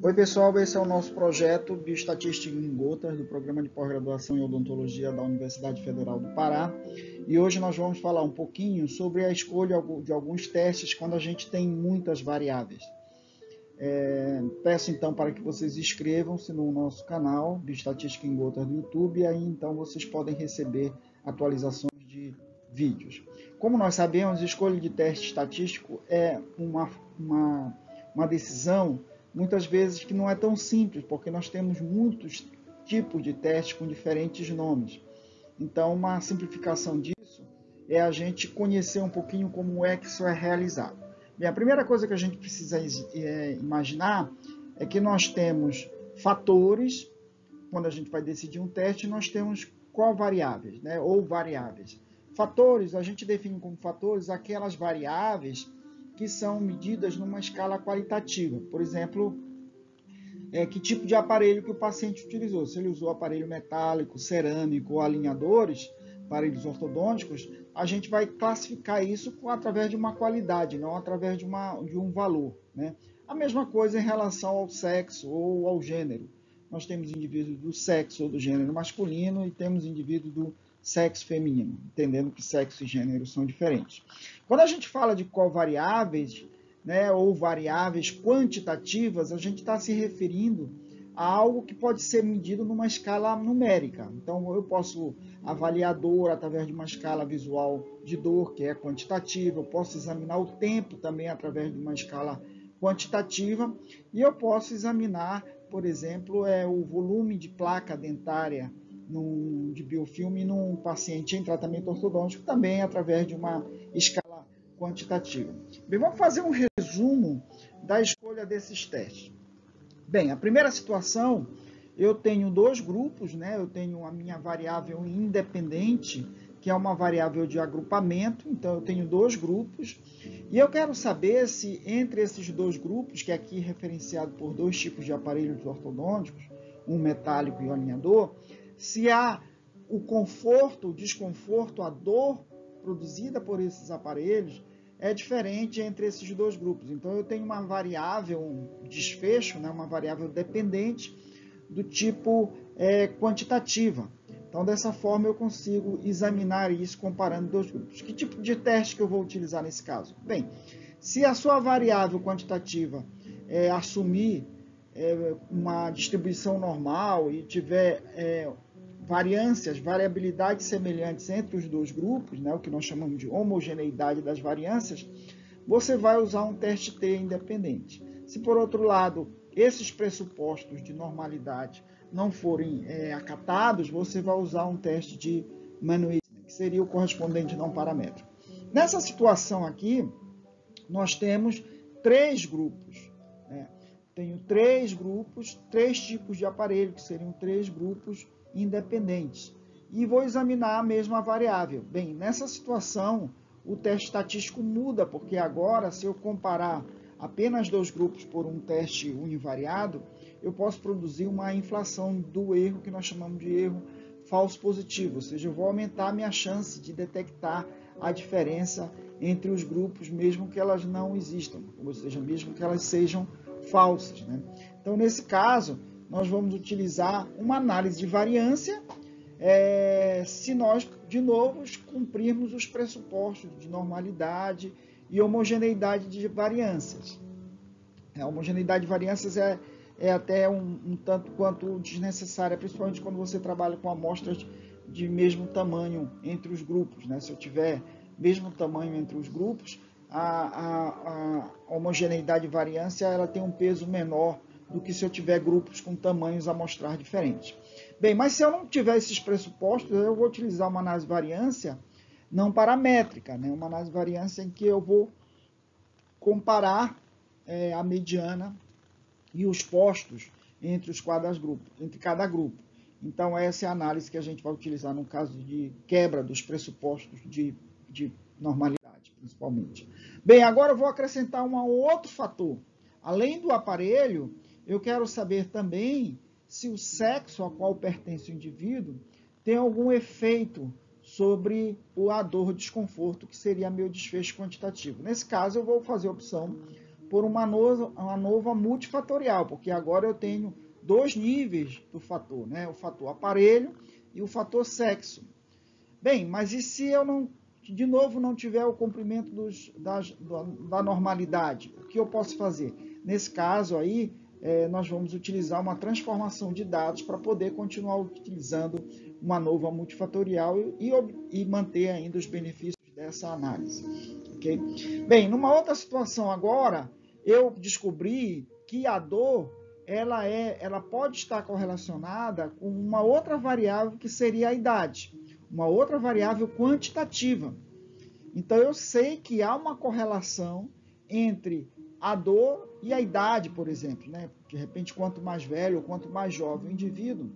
Oi pessoal, esse é o nosso projeto Bioestatística em Gotas do Programa de Pós-Graduação em Odontologia da Universidade Federal do Pará. E hoje nós vamos falar um pouquinho sobre a escolha de alguns testes quando a gente tem muitas variáveis. Peço então para que vocês inscrevam-se no nosso canal Bioestatística em Gotas do YouTube e aí então vocês podem receber atualizações de vídeos. Como nós sabemos, a escolha de teste estatístico é uma decisão muitas vezes que não é tão simples, porque nós temos muitos tipos de testes com diferentes nomes. Então, uma simplificação disso é a gente conhecer um pouquinho como é que isso é realizado. Bem, a primeira coisa que a gente precisa imaginar é que nós temos fatores, quando a gente vai decidir um teste, nós temos covariáveis, né, ou variáveis. Fatores, a gente define como fatores aquelas variáveis que são medidas numa escala qualitativa. Por exemplo, que tipo de aparelho que o paciente utilizou. Se ele usou aparelho metálico, cerâmico ou alinhadores, aparelhos ortodônticos, a gente vai classificar isso através de uma qualidade, não através de um valor, né? A mesma coisa em relação ao sexo ou ao gênero. Nós temos indivíduos do sexo ou do gênero masculino e temos indivíduos do sexo feminino, entendendo que sexo e gênero são diferentes. Quando a gente fala de covariáveis, né, ou variáveis quantitativas, a gente está se referindo a algo que pode ser medido numa escala numérica. Então, eu posso avaliar dor através de uma escala visual de dor, que é quantitativa, eu posso examinar o tempo também através de uma escala quantitativa, e eu posso examinar, por exemplo, o volume de placa dentária de biofilme num paciente em tratamento ortodôntico, também através de uma escala quantitativa. Bem, vamos fazer um resumo da escolha desses testes. Bem, a primeira situação, eu tenho dois grupos, né? Eu tenho a minha variável independente, que é uma variável de agrupamento, então eu tenho dois grupos, e eu quero saber se entre esses dois grupos, que é aqui referenciado por dois tipos de aparelhos ortodônticos, um metálico e um alinhador, se há o conforto, o desconforto, a dor produzida por esses aparelhos é diferente entre esses dois grupos. Então, eu tenho uma variável, um desfecho, né, uma variável dependente do tipo quantitativa. Então, dessa forma, eu consigo examinar isso comparando dois grupos. Que tipo de teste que eu vou utilizar nesse caso? Bem, se a sua variável quantitativa assumir uma distribuição normal e tiver variabilidades semelhantes entre os dois grupos, né, o que nós chamamos de homogeneidade das variâncias, você vai usar um teste T independente. Se, por outro lado, esses pressupostos de normalidade não forem acatados, você vai usar um teste de Mann-Whitney, que seria o correspondente não paramétrico. Nessa situação aqui, nós temos três grupos, né? Tenho três grupos, três tipos de aparelho, que seriam três grupos independentes. E vou examinar a mesma variável. Bem, nessa situação, o teste estatístico muda, porque agora, se eu comparar apenas dois grupos por um teste univariado, eu posso produzir uma inflação do erro, que nós chamamos de erro falso positivo, ou seja, eu vou aumentar a minha chance de detectar a diferença entre os grupos, mesmo que elas não existam, ou seja, mesmo que elas sejam falsas, né? Então, nesse caso, nós vamos utilizar uma análise de variância se nós, de novo, cumprirmos os pressupostos de normalidade e homogeneidade de variâncias. A homogeneidade de variâncias é até um tanto quanto desnecessária, principalmente quando você trabalha com amostras de mesmo tamanho entre os grupos, né? Se eu tiver mesmo tamanho entre os grupos, a homogeneidade de variância ela tem um peso menor do que se eu tiver grupos com tamanhos amostrais diferentes. Bem, mas se eu não tiver esses pressupostos, eu vou utilizar uma análise de variância não paramétrica, né? Uma análise de variância em que eu vou comparar a mediana e os postos entre cada grupo. Então, essa é a análise que a gente vai utilizar no caso de quebra dos pressupostos de normalidade, principalmente. Bem, agora eu vou acrescentar um outro fator. Além do aparelho, eu quero saber também se o sexo a qual pertence o indivíduo tem algum efeito sobre a dor ou desconforto, que seria meu desfecho quantitativo. Nesse caso, eu vou fazer a opção por uma nova multifatorial, porque agora eu tenho dois níveis do fator, né? O fator aparelho e o fator sexo. Bem, mas e se eu não, de novo, não tiver o cumprimento da normalidade? O que eu posso fazer? Nesse caso aí, nós vamos utilizar uma transformação de dados para poder continuar utilizando uma nova multifatorial e manter ainda os benefícios dessa análise. Okay? Bem, numa outra situação agora, eu descobri que a dor ela pode estar correlacionada com uma outra variável que seria a idade, uma outra variável quantitativa. Então, eu sei que há uma correlação entre a dor e a idade, por exemplo, né? De repente, quanto mais velho ou quanto mais jovem o indivíduo,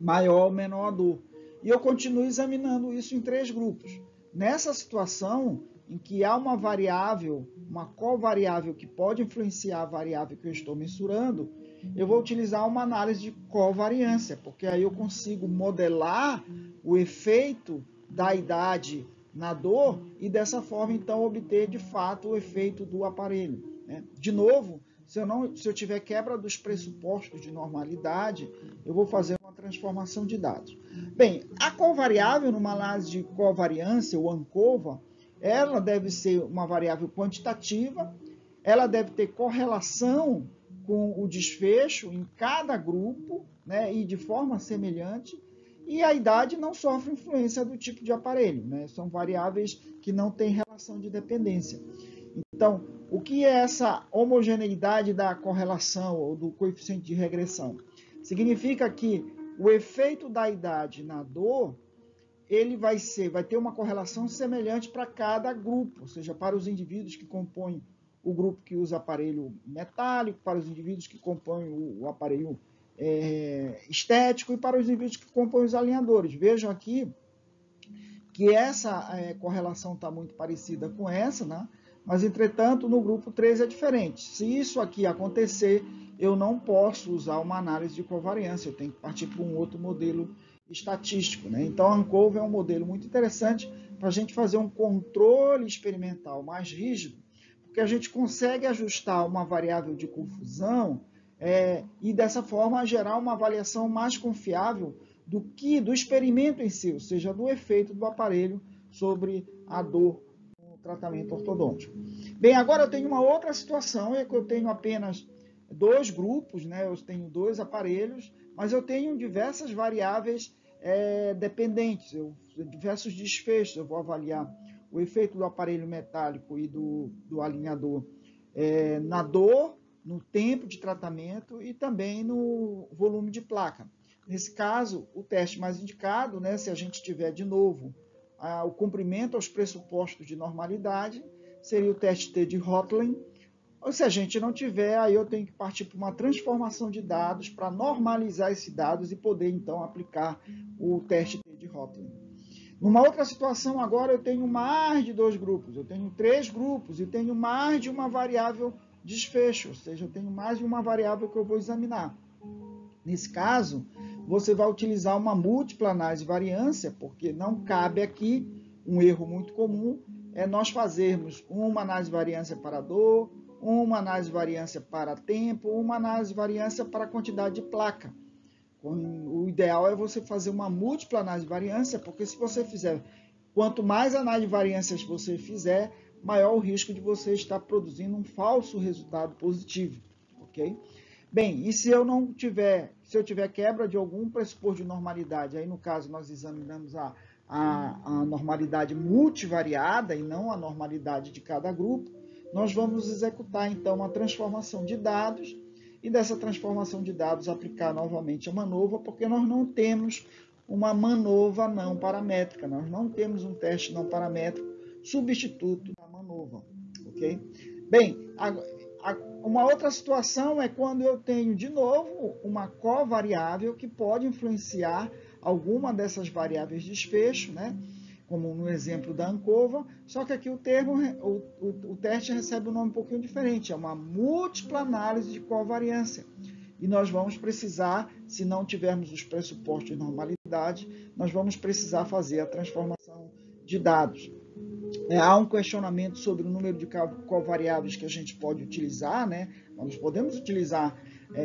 maior ou menor a dor. E eu continuo examinando isso em 3 grupos. Nessa situação em que há uma variável, uma covariável que pode influenciar a variável que eu estou mensurando, eu vou utilizar uma análise de covariância, porque aí eu consigo modelar o efeito da idade na dor e dessa forma, então, obter de fato o efeito do aparelho, né? De novo, se eu tiver quebra dos pressupostos de normalidade, eu vou fazer uma transformação de dados. Bem, a covariável numa análise de covariância, ou ANCOVA, ela deve ser uma variável quantitativa, ela deve ter correlação com o desfecho em cada grupo, né, e de forma semelhante, e a idade não sofre influência do tipo de aparelho, né? São variáveis que não têm relação de dependência. Então, o que é essa homogeneidade da correlação ou do coeficiente de regressão? Significa que o efeito da idade na dor, ele vai ter uma correlação semelhante para cada grupo, ou seja, para os indivíduos que compõem o grupo que usa aparelho metálico, para os indivíduos que compõem o aparelho estético e para os indivíduos que compõem os alinhadores. Vejam aqui que essa correlação está muito parecida com essa, né? Mas, entretanto, no grupo 3 é diferente. Se isso aqui acontecer, eu não posso usar uma análise de covariância, eu tenho que partir para um outro modelo estatístico, né? Então, a ANCOVA é um modelo muito interessante para a gente fazer um controle experimental mais rígido, porque a gente consegue ajustar uma variável de confusão e, dessa forma, gerar uma avaliação mais confiável do experimento em si, ou seja, do efeito do aparelho sobre a dor no tratamento ortodôntico. Bem, agora eu tenho uma outra situação, é que eu tenho apenas 2 grupos, né? Eu tenho 2 aparelhos, mas eu tenho diversas variáveis dependentes, diversos desfechos. Eu vou avaliar o efeito do aparelho metálico e do alinhador na dor, no tempo de tratamento e também no volume de placa. Nesse caso, o teste mais indicado, né, se a gente tiver de novo o cumprimento aos pressupostos de normalidade, seria o teste T de Hotelling. Ou se a gente não tiver, aí eu tenho que partir para uma transformação de dados para normalizar esses dados e poder, então, aplicar o teste T de Hotelling. Numa outra situação, agora eu tenho mais de 2 grupos, eu tenho 3 grupos e tenho mais de uma variável desfecho, ou seja, eu tenho mais de uma variável que eu vou examinar. Nesse caso, você vai utilizar uma múltipla análise de variância, porque não cabe aqui um erro muito comum, nós fazermos uma análise de variância para dor, uma análise de variância para tempo, uma análise de variância para quantidade de placa. O ideal é você fazer uma múltipla análise de variância, porque se você fizer, quanto mais análise de variâncias você fizer, maior o risco de você estar produzindo um falso resultado positivo, ok? Bem, e se eu tiver quebra de algum pressuposto de normalidade, aí no caso nós examinamos a normalidade multivariada e não a normalidade de cada grupo, nós vamos executar então uma transformação de dados e dessa transformação de dados aplicar novamente a MANOVA, porque nós não temos uma MANOVA não paramétrica, nós não temos um teste não paramétrico substituto da MANOVA, ok? Bem, uma outra situação é quando eu tenho, de novo, uma covariável que pode influenciar alguma dessas variáveis de desfecho, né? Como no exemplo da ANCOVA, só que aqui o teste recebe um nome um pouquinho diferente, é uma múltipla análise de covariância. E nós vamos precisar, se não tivermos os pressupostos de normalidade, nós vamos precisar fazer a transformação de dados. há um questionamento sobre o número de covariáveis que a gente pode utilizar, né? Nós podemos utilizar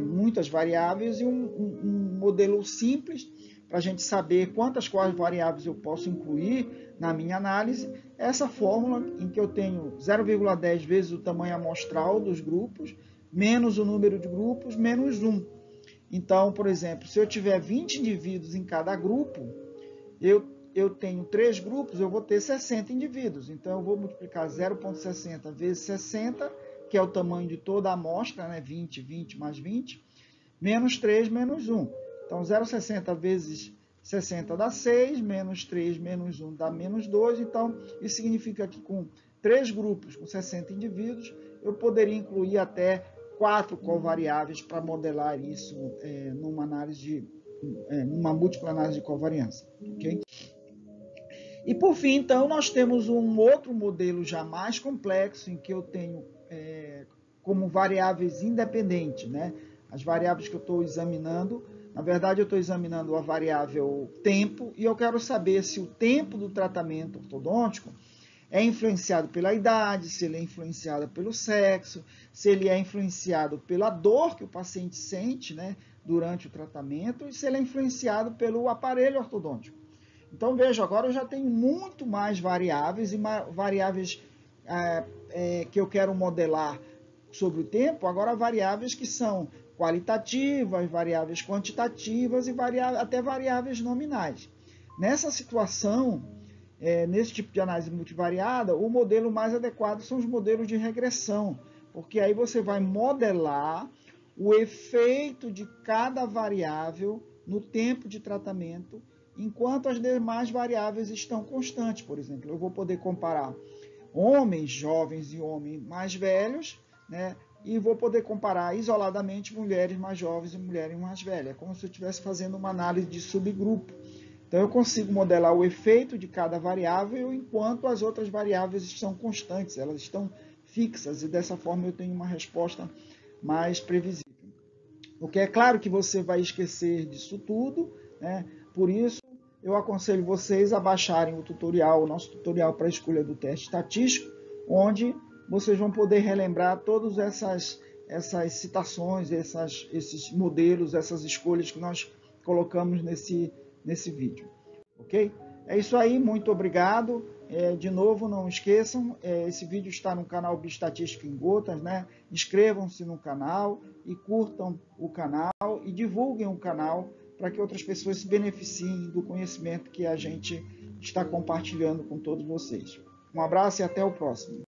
muitas variáveis e um modelo simples para a gente saber quantas covariáveis eu posso incluir na minha análise. Essa fórmula em que eu tenho 0,10 vezes o tamanho amostral dos grupos, menos o número de grupos, menos 1. Então, por exemplo, se eu tiver 20 indivíduos em cada grupo, eu tenho 3 grupos, eu vou ter 60 indivíduos. Então, eu vou multiplicar 0,60 vezes 60, que é o tamanho de toda a amostra, né? 20, 20 mais 20, menos 3, menos 1. Então, 0,60 vezes 60 dá 6, menos 3, menos 1 dá menos 2. Então, isso significa que com 3 grupos, com 60 indivíduos, eu poderia incluir até 4 covariáveis para modelar isso numa análise numa múltipla análise de covariância. Okay? E por fim, então, nós temos um outro modelo já mais complexo, em que eu tenho como variáveis independentes, né? As variáveis que eu estou examinando, na verdade eu estou examinando a variável tempo, e eu quero saber se o tempo do tratamento ortodôntico é influenciado pela idade, se ele é influenciado pelo sexo, se ele é influenciado pela dor que o paciente sente, né, durante o tratamento, e se ele é influenciado pelo aparelho ortodôntico. Então, veja, agora eu já tenho muito mais variáveis, e variáveis que eu quero modelar sobre o tempo, agora variáveis que são qualitativas, variáveis quantitativas e até variáveis nominais. Nessa situação, nesse tipo de análise multivariada, o modelo mais adequado são os modelos de regressão, porque aí você vai modelar o efeito de cada variável no tempo de tratamento, enquanto as demais variáveis estão constantes. Por exemplo, eu vou poder comparar homens jovens e homens mais velhos, né? E vou poder comparar isoladamente mulheres mais jovens e mulheres mais velhas. É como se eu estivesse fazendo uma análise de subgrupo. Então, eu consigo modelar o efeito de cada variável, enquanto as outras variáveis estão constantes, elas estão fixas, e dessa forma eu tenho uma resposta mais previsível. Porque é claro que você vai esquecer disso tudo, né? Por isso, eu aconselho vocês a baixarem o tutorial, o nosso tutorial para a escolha do teste estatístico, onde vocês vão poder relembrar todas essas citações, esses modelos, essas escolhas que nós colocamos nesse vídeo. Ok? É isso aí, muito obrigado. De novo, não esqueçam, esse vídeo está no canal Bioestatística em Gotas, né? Inscrevam-se no canal e curtam o canal e divulguem o canal para que outras pessoas se beneficiem do conhecimento que a gente está compartilhando com todos vocês. Um abraço e até o próximo.